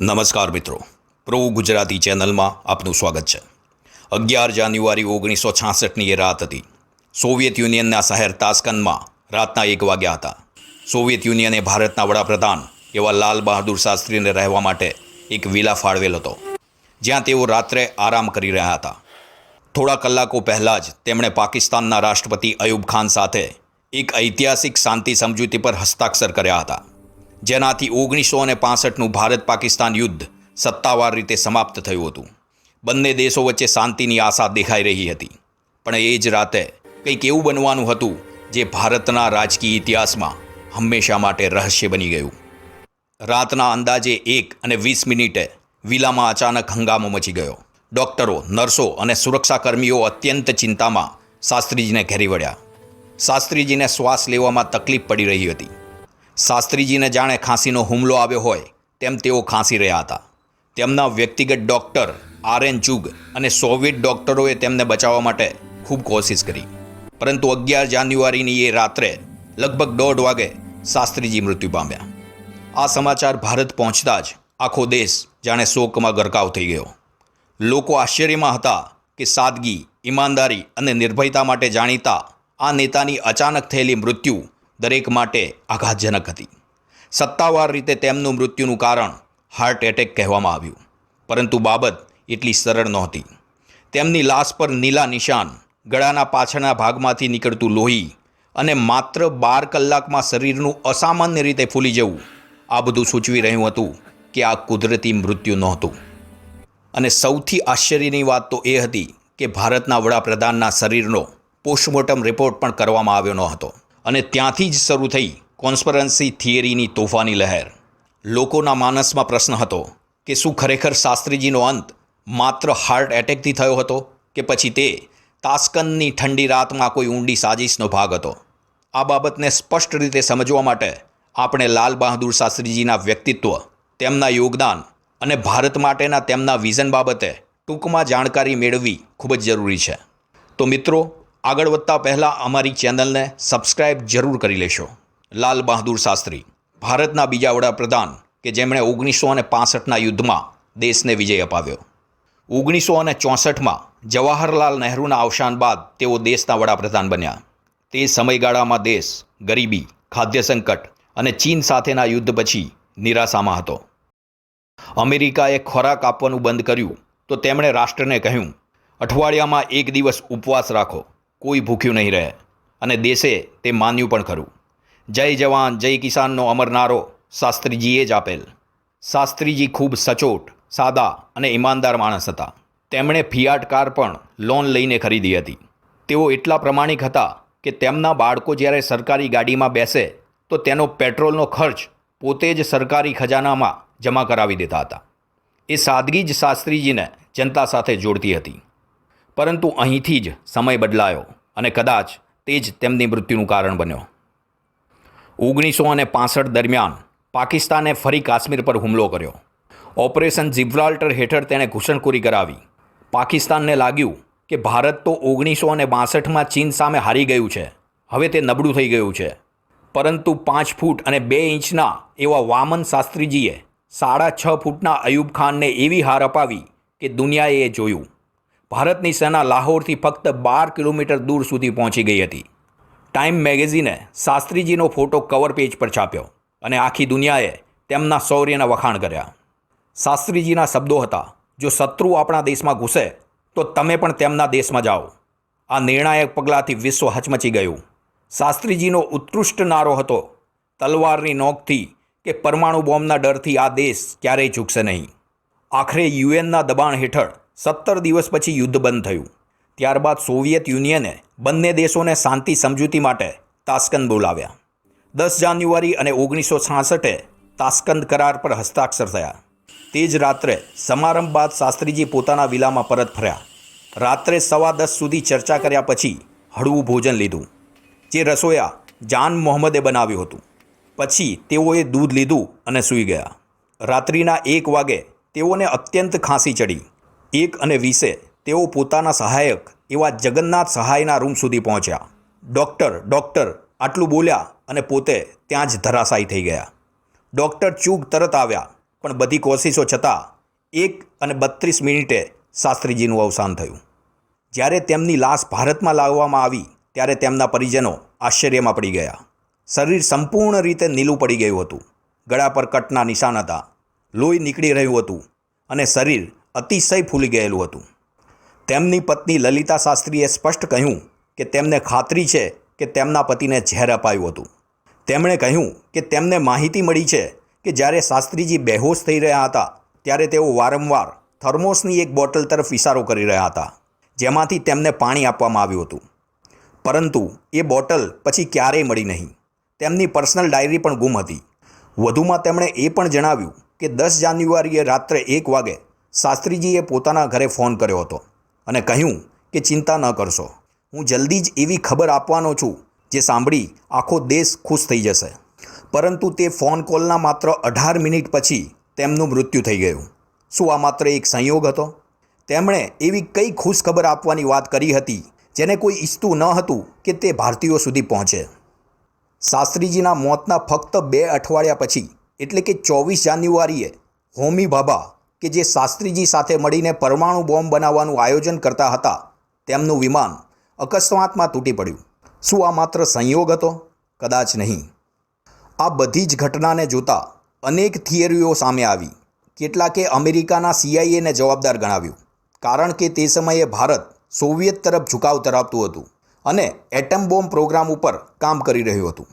નમસ્કાર મિત્રો, પ્રો ગુજરાતી ચેનલમાં આપનું સ્વાગત છે। 11 જાન્યુઆરી 1966ની એ રાત હતી। સોવિયત યુનિયનના શહેર તાસ્કંદમાં રાતના 1 વાગ્યા હતા। સોવિયત યુનિયને ભારતના વડાપ્રધાન એવા લાલ બહાદુર શાસ્ત્રીને રહેવા માટે એક વિલા ફાળવેલ હતો, જ્યાં તેઓ રાત્રે આરામ કરી રહ્યા હતા। થોડા કલાકો પહેલાં જ તેમણે પાકિસ્તાનના રાષ્ટ્રપતિ અયુબ ખાન સાથે એક ઐતિહાસિક શાંતિ સમજૂતી પર હસ્તાક્ષર કર્યા હતા, જેનાથી 1965નું ભારત પાકિસ્તાન યુદ્ધ સત્તાવાર રીતે સમાપ્ત થયું હતું। બંને દેશો વચ્ચે શાંતિની આશા દેખાઈ રહી હતી, પણ એ જ રાતે કંઈક એવું બનવાનું હતું જે ભારતના રાજકીય ઇતિહાસમાં હંમેશા માટે રહસ્ય બની ગયું। રાતના અંદાજે 1:20 વિલામાં અચાનક હંગામો મચી ગયો। ડૉક્ટરો, નર્સો અને સુરક્ષાકર્મીઓ અત્યંત ચિંતામાં શાસ્ત્રીજીને ઘેરી વળ્યા। શાસ્ત્રીજીને શ્વાસ લેવામાં તકલીફ પડી રહી હતી। શાસ્ત્રીજીને જાણે ખાંસીનો હુમલો આવ્યો હોય તેમ તેઓ ખાંસી રહ્યા હતા। તેમના વ્યક્તિગત ડૉક્ટર RN ચુગ અને સોવિયત ડૉક્ટરોએ તેમને બચાવવા માટે ખૂબ કોશિશ કરી, પરંતુ 11 જાન્યુઆરીની એ રાત્રે લગભગ 1:30 વાગે શાસ્ત્રીજી મૃત્યુ પામ્યા। આ સમાચાર ભારત પહોંચતા જ આખો દેશ જાણે શોકમાં ગરકાવ થઈ ગયો। લોકો આશ્ચર્યમાં હતા કે સાદગી, ઈમાનદારી અને નિર્ભયતા માટે જાણીતા આ નેતાની અચાનક થયેલી મૃત્યુ દરેક માટે આઘાતજનક હતી। સત્તાવાર રીતે તેમનું મૃત્યુનું કારણ હાર્ટ એટેક કહેવામાં આવ્યું, પરંતુ બાબત એટલી સરળ નહોતી। તેમની લાશ પર નીલા નિશાન, ગળાના પાછળના ભાગમાંથી નીકળતું લોહી અને માત્ર 12 કલાકમાં શરીરનું અસામાન્ય રીતે ફૂલી જવું, આ બધું સૂચવી રહ્યું હતું કે આ કુદરતી મૃત્યુ નહોતું। અને સૌથી આશ્ચર્યની વાત તો એ હતી કે ભારતના વડાપ્રધાનના શરીરનો પોસ્ટમોર્ટમ રિપોર્ટ પણ કરવામાં આવ્યો ન હતો। અને ત્યાંથી જ શરૂ થઈ કોન્સ્પિરસી થિયરીની તોફાની લહેર। લોકોના માનસમાં પ્રશ્ન હતો કે શું ખરેખર શાસ્ત્રીજીનો અંત માત્ર હાર્ટ એટેકથી થયો હતો કે પછી તે તાસ્કંદની ઠંડી રાતમાં કોઈ ઊંડી સાજિશનો ભાગ હતો? આ બાબતને સ્પષ્ટ રીતે સમજવા માટે આપણે લાલ બહાદુર શાસ્ત્રીજીના વ્યક્તિત્વ, તેમના યોગદાન અને ભારત માટેના તેમના વિઝન બાબતે ટૂંકમાં જાણકારી મેળવવી ખૂબ જ જરૂરી છે। તો મિત્રો, આગળ વધતા પહેલાં અમારી ચેનલને સબસ્ક્રાઇબ જરૂર કરી લેશો। લાલ બહાદુર શાસ્ત્રી ભારતના બીજા વડાપ્રધાન કે જેમણે 1965ના યુદ્ધમાં દેશને વિજય અપાવ્યો। 1964માં જવાહરલાલ નહેરુના અવસાન બાદ તેઓ દેશના વડાપ્રધાન બન્યા। તે સમયગાળામાં દેશ ગરીબી, ખાદ્ય સંકટ અને ચીન સાથેના યુદ્ધ પછી નિરાશામાં હતો। અમેરિકાએ ખોરાક આપવાનું બંધ કર્યું તો તેમણે રાષ્ટ્રને કહ્યું, અઠવાડિયામાં 1 દિવસ ઉપવાસ રાખો, કોઈ ભૂખ્યું નહીં રહે, અને દેશે તે માન્યું પણ ખરું। જય જવાન જય કિસાનનો અમર નારો શાસ્ત્રીજીએ જ આપેલ। શાસ્ત્રીજી ખૂબ સચોટ, સાદા અને ઈમાનદાર માણસ હતા। તેમણે ફિયાટ કાર પણ લોન લઈને ખરીદી હતી। તેઓ એટલા પ્રમાણિક હતા કે તેમના બાળકો જ્યારે સરકારી ગાડીમાં બેસે તો તેનો પેટ્રોલનો ખર્ચ પોતે જ સરકારી ખજાનામાં જમા કરાવી દેતા હતા। એ સાદગી જ શાસ્ત્રીજીને જનતા સાથે જોડતી હતી। પરંતુ અહીંથી જ સમય બદલાયો અને કદાચ તે જ તેમની મૃત્યુનું કારણ બન્યો। 1965 દરમિયાન પાકિસ્તાને ફરી કાશ્મીર પર હુમલો કર્યો। ઓપરેશન જિબ્રાલ્ટર હેઠળ તેણે ઘૂસણખોરી કરાવી। પાકિસ્તાનને લાગ્યું કે ભારત તો 1962માં ચીન સામે હારી ગયું છે, હવે તે નબળું થઈ ગયું છે। પરંતુ 5 ફૂટ અને 2 ઇંચના એવા વામન શાસ્ત્રીજીએ 6.5 ફૂટના અયુબ ખાનને એવી હાર અપાવી કે દુનિયાએ એ જોયું। ભારતની સેના લાહોરથી ફક્ત 12 કિલોમીટર દૂર સુધી પહોંચી ગઈ હતી। ટાઈમ મેગેઝિને શાસ્ત્રીજીનો ફોટો કવર પેજ પર છાપ્યો અને આખી દુનિયાએ તેમના શૌર્યના વખાણ કર્યા। શાસ્ત્રીજીના શબ્દો હતા, જો શત્રુ આપણા દેશમાં ઘૂસે તો તમે પણ તેમના દેશમાં જાઓ। આ નિર્ણાયક પગલાંથી વિશ્વ હચમચી ગયું। શાસ્ત્રીજીનો ઉત્કૃષ્ટ નારો હતો, તલવારની નોકથી કે પરમાણુ બોમ્બના ડરથી આ દેશ ક્યારેય ઝૂકશે નહીં। આખરે યુએનના દબાણ હેઠળ 17 દિવસ પછી યુદ્ધ બંધ થયું। ત્યારબાદ સોવિયત યુનિયને બંને દેશોને શાંતિ સમજૂતી માટે તાસ્કંદ બોલાવ્યા। 10 જાન્યુઆરી અને 1966એ તાસ્કંદ કરાર પર હસ્તાક્ષર થયા। તે જ રાત્રે સમારંભ બાદ શાસ્ત્રીજી પોતાના વિલામાં પરત ફર્યા। રાત્રે 10:15 સુધી ચર્ચા કર્યા પછી હળવું ભોજન લીધું, જે રસોયા જાન મોહમ્મદે બનાવ્યું હતું। પછી તેઓએ દૂધ લીધું અને સૂઈ ગયા। રાત્રિના 1 વાગે તેઓને અત્યંત ખાંસી ચડી। 1:20 તેઓ પોતાના સહાયક એવા જગન્નાથ સહાયના રૂમ સુધી પહોંચ્યા। ડૉક્ટર આટલું બોલ્યા અને પોતે ત્યાં જ ધરાશાયી થઈ ગયા। ડૉક્ટર ચુગ તરત આવ્યા પણ બધી કોશિશો છતાં 1:32 શાસ્ત્રીજીનું અવસાન થયું. જ્યારે તેમની લાશ ભારતમાં લાવવામાં આવી ત્યારે તેમના પરિજનો આશ્ચર્યમાં પડી ગયા. શરીર સંપૂર્ણ રીતે નીલું પડી ગયું હતું. ગળા પર કટના નિશાન હતા. લોહી નીકળી રહ્યું હતું અને શરીર અતિશય ફૂલી ગયેલું હતું. તેમની પત્ની લલિતા શાસ્ત્રીએ સ્પષ્ટ કહ્યું કે તેમને ખાતરી છે કે તેમના પતિને ઝેર અપાયું હતું. તેમણે કહ્યું કે તેમને માહિતી મળી છે કે જ્યારે શાસ્ત્રીજી બેહોશ થઈ રહ્યા હતા ત્યારે તેઓ વારંવાર થર્મોસની એક બોટલ તરફ ઇશારો કરી રહ્યા હતા, જેમાંથી તેમને પાણી આપવામાં આવ્યું હતું. પરંતુ એ બોટલ પછી ક્યારેય મળી નહીં. તેમની પર્સનલ ડાયરી પણ ગુમ હતી. વધુમાં તેમણે એ પણ જણાવ્યું કે 10 જાન્યુઆરીએ રાત્રે 1 વાગે શાસ્ત્રીજીએ પોતાના ઘરે ફોન કર્યો હતો અને કહ્યું કે ચિંતા ન કરશો, હું જલ્દી જ એવી ખબર આપવાનો છું જે સાંભળી આખો દેશ ખુશ થઈ જશે. પરંતુ તે ફોન કોલના માત્ર 18 મિનિટ પછી તેમનું મૃત્યુ થઈ ગયું. શું આ માત્ર એક સંયોગ હતો? તેમણે એવી કઈ ખુશ ખબર આપવાની વાત કરી હતી જેને કોઈ ઈચ્છતું ન હતું કે તે ભારતીયો સુધી પહોંચે. શાસ્ત્રીજીના મોતના ફક્ત 2 અઠવાડિયા પછી એટલે કે 24 જાન્યુઆરીએ હોમી ભાભા કે જે શાસ્ત્રીજી સાથે મળીને પરમાણુ બોમ્બ બનાવવાનું આયોજન કરતા હતા, તેમનું વિમાન અકસ્માતમાં તૂટી પડ્યું. શું આ માત્ર સંયોગ હતો? કદાચ નહીં. આ બધી જ ઘટનાને જોતા અનેક થિયરીઓ સામે આવી. કેટલાકે અમેરિકાના CIAને જવાબદાર ગણાવ્યું, કારણ કે તે સમયે ભારત સોવિયત તરફ ઝુકાવ ધરાવતું હતું અને એટમ બોમ્બ પ્રોગ્રામ ઉપર કામ કરી રહ્યું હતું.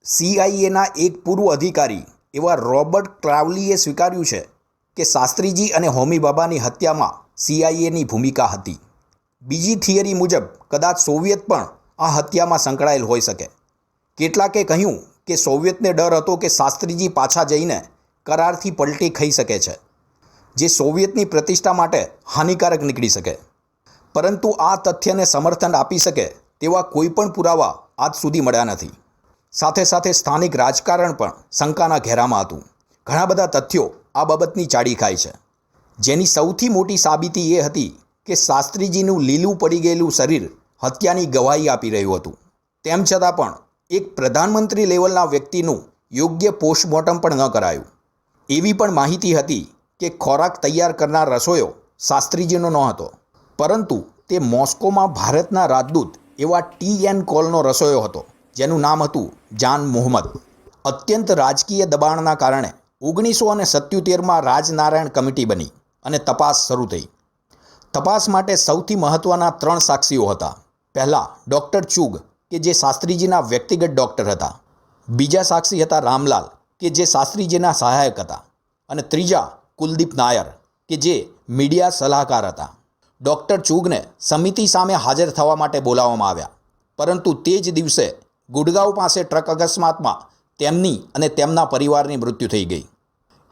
CIAના એક પૂર્વ અધિકારી એવા રોબર્ટ ક્રાવલીએ સ્વીકાર્યું છે કે શાસ્ત્રીજી અને હોમી ભાભાની હત્યામાં CIAની ભૂમિકા હતી. બીજી થિયરી મુજબ કદાચ સોવિયત પણ આ હત્યામાં સંકળાયેલ હોઈ શકે. કેટલાકે કહ્યું કે સોવિયતને ડર હતો કે શાસ્ત્રીજી પાછા જઈને કરારથી પલટી ખાઈ શકે છે, જે સોવિયતની પ્રતિષ્ઠા માટે હાનિકારક નીકળી શકે. પરંતુ આ તથ્યને સમર્થન આપી શકે તેવા કોઈ પણ પુરાવા આજ સુધી મળ્યા નથી. સાથે સાથે સ્થાનિક રાજકારણ પણ શંકાના ઘેરામાં હતું. ઘણા બધા તથ્યો આ બાબતની ચાડી ખાય છે, જેની સૌથી મોટી સાબિતી એ હતી કે શાસ્ત્રીજીનું લીલું પડી ગયેલું શરીર હત્યાની ગવાહી આપી રહ્યું હતું. તેમ છતાં પણ એક પ્રધાનમંત્રી લેવલના વ્યક્તિનું યોગ્ય પોસ્ટમોર્ટમ પણ ન કરાયું. એવી પણ માહિતી હતી કે ખોરાક તૈયાર કરનાર રસોઈયો શાસ્ત્રીજીનો ન હતો, પરંતુ તે મોસ્કોમાં ભારતના રાજદૂત એવા TN કોલનો રસોઈયો હતો, જેનું નામ હતું જાન મોહમ્મદ. અત્યંત રાજકીય દબાણના કારણે 1977માં રાજનારાયણ કમિટી બની અને તપાસ શરૂ થઈ. તપાસ માટે સૌથી મહત્ત્વના 3 સાક્ષીઓ હતા. પહેલા ડૉક્ટર ચુગ કે જે શાસ્ત્રીજીના વ્યક્તિગત ડૉક્ટર હતા. બીજા સાક્ષી હતા રામલાલ કે જે શાસ્ત્રીજીના સહાયક હતા. અને ત્રીજા કુલદીપ નાયર કે જે મીડિયા સલાહકાર હતા. ડૉક્ટર ચુગને સમિતિ સામે હાજર થવા માટે બોલાવવામાં આવ્યા, પરંતુ તે જ દિવસે ગુડગાંવ પાસે ટ્રક અકસ્માતમાં તેમની અને તેમના પરિવારની મૃત્યુ થઈ ગઈ.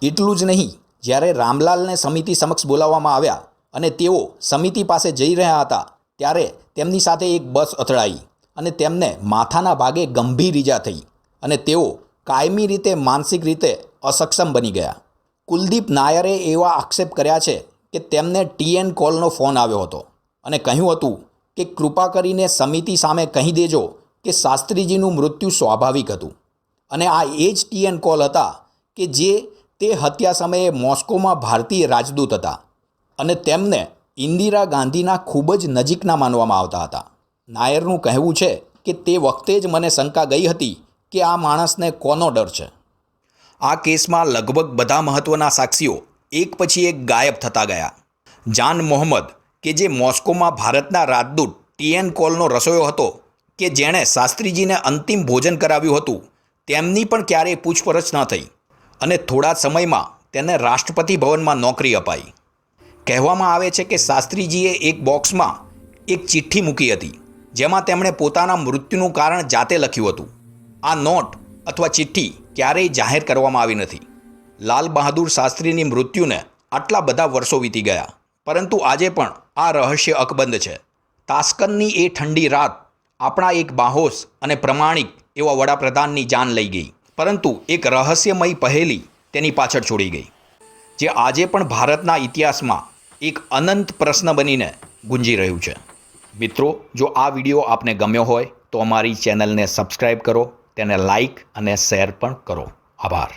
એટલું જ નહીં, જ્યારે રામલાલને સમિતિ સમક્ષ બોલાવવામાં આવ્યા અને તેઓ સમિતિ પાસે જઈ રહ્યા હતા ત્યારે તેમની સાથે એક બસ અથડાઈ અને તેમને માથાના ભાગે ગંભીર ઈજા થઈ અને તેઓ કાયમી રીતે માનસિક રીતે અસક્ષમ બની ગયા. કુલદીપ નાયરે એવા આક્ષેપ કર્યા છે કે તેમને TN કોલનો ફોન આવ્યો હતો અને કહ્યું હતું કે કૃપા કરીને સમિતિ સામે કહી દેજો કે શાસ્ત્રીજીનું મૃત્યુ સ્વાભાવિક હતું. અને આ એ જ TN કોલ હતા કે જે તે હત્યા સમયે મોસ્કોમાં ભારતીય રાજદૂત હતા અને તેમને ઇન્દિરા ગાંધીના ખૂબ જ નજીકના માનવામાં આવતા હતા. નાયરનું કહેવું છે કે તે વખતે જ મને શંકા ગઈ હતી કે આ માણસને કોનો ડર છે. આ કેસમાં લગભગ બધા મહત્ત્વના સાક્ષીઓ એક પછી એક ગાયબ થતા ગયા. જાન મોહમ્મદ કે જે મોસ્કોમાં ભારતના રાજદૂત TN કોલનો રસોઈયો હતો કે જેણે શાસ્ત્રીજીને અંતિમ ભોજન કરાવ્યું હતું, તેમની પણ ક્યારેય પૂછપરછ ન થઈ અને થોડા સમયમાં તેને રાષ્ટ્રપતિ ભવનમાં નોકરી અપાઈ. કહેવામાં આવે છે કે શાસ્ત્રીજીએ એક બોક્સમાં એક ચિઠ્ઠી મૂકી હતી જેમાં તેમણે પોતાના મૃત્યુનું કારણ જાતે લખ્યું હતું. આ નોટ અથવા ચિઠ્ઠી ક્યારેય જાહેર કરવામાં આવી નથી. લાલ બહાદુર શાસ્ત્રીની મૃત્યુને આટલા બધા વર્ષો વીતી ગયા, પરંતુ આજે પણ આ રહસ્ય અકબંધ છે. તાસ્કનની એ ઠંડી રાત આપણા એક બાહોશ અને પ્રમાણિક એવા વડાપ્રધાનની જાન લઈ ગઈ, પરંતુ એક રહસ્યમય પહેલી તેની પાછળ છોડી ગઈ, જે આજે પણ ભારતના ઇતિહાસમાં એક અનંત પ્રશ્ન બનીને ગુંજી રહ્યું છે. મિત્રો, જો આ વિડીયો આપને ગમ્યો હોય તો અમારી ચેનલને સબસ્ક્રાઈબ કરો, તેને લાઈક અને શેર પણ કરો. આભાર.